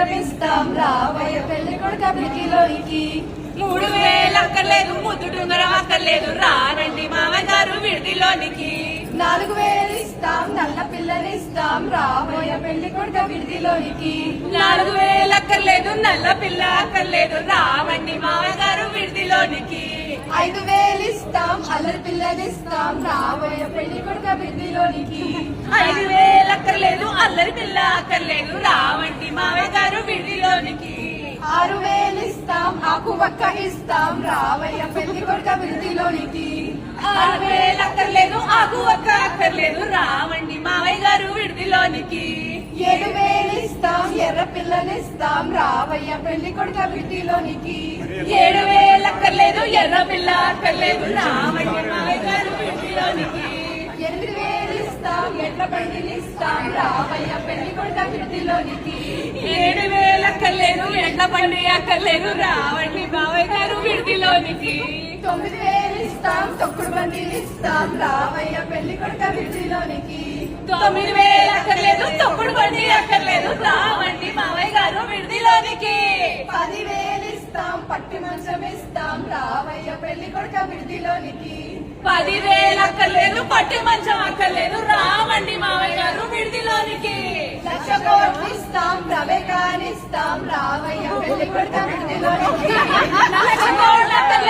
మంచం ఇస్తాం రావయ్య పెళ్లి కొడుకు విడిదిలోనికి 3000 అక్కర్లేదు ముద్దుడుంగరం అక్కర్లేదు రారండి మామయ్య గారు విడిదిలోనికి 4000 ఇస్తాం నల్ల పిల్లని ఇస్తాం రావయ్య పెళ్లి కొడుకు విడిదిలోనికి 4000 అక్కర్లేదు నల్ల పిల్ల అక్కర్లేదు రావండి మామయ్య గారు విడిదిలోనికి 5000 ఇస్తాం అల్లరి పిల్లని ఇస్తాం రావయ్య పెళ్లి కొడుకు విడిదిలోనికి 5000 అక్కర్లేదు అల్లరి పిల్ల అక్కర్లేదు రావండి మామయ్య గారు విడిదిలోనికి 6000 ఇస్తాం ఆకు వక్క ఇస్తాం రావయ్య పెళ్లి కొడుకు విడిదిలోనికి 6000 అక్కర్లేదు ఆకు ఒక్క అక్కర్లేదు రావండి మామయ్య గారు విడిదిలోనికి 7000 ఇస్తాం ఎర్ర పిల్లని ఇస్తాం రావయ్య పెళ్లి కొడుకు విడిదిలోనికి 7000 అక్కర్లేదు ఎర్ర పిల్ల అక్కర్లేదు రావండి మామయ్య గారు విడిదిలోనికి 8000 ఇస్తాం ఎడ్ల బండిని ఇస్తాం రావయ్య పెళ్లి కొడుకు విడిదిలోనికి 7000 అక్కర్లేదు ఎడ్ల బండి అక్కర్లేదు రావండి మామయ్య గారు విడిదిలోనికి 9000 ఇస్తాం తొక్కుడు బండిని ఇస్తాం రావయ్య పెళ్లి కొడుకు విడిదిలోనికి 9000 అక్కర్లేదు తొక్కుడు బండి అక్కర్లేదు రావండి మామయ్య గారు విడిదిలోనికి 10,000 ఇస్తాం పట్టి మంచం ఇస్తాం రావయ్య పెళ్లి కొడుకు విడిదిలోనికి 10,000 అక్కర్లేదు పట్టి మంచం అక్కర్లేదు రావండి మామయ్య గారు విడిదిలోనికి 1,00,000 కోట్లు ఇస్తాం ప్రవేకాన్ని ఇస్తాం రావయ్య పెళ్లి కొడుకు విడిదిలోనికి 1,00,000 కోట్లు అక్కర్లేదు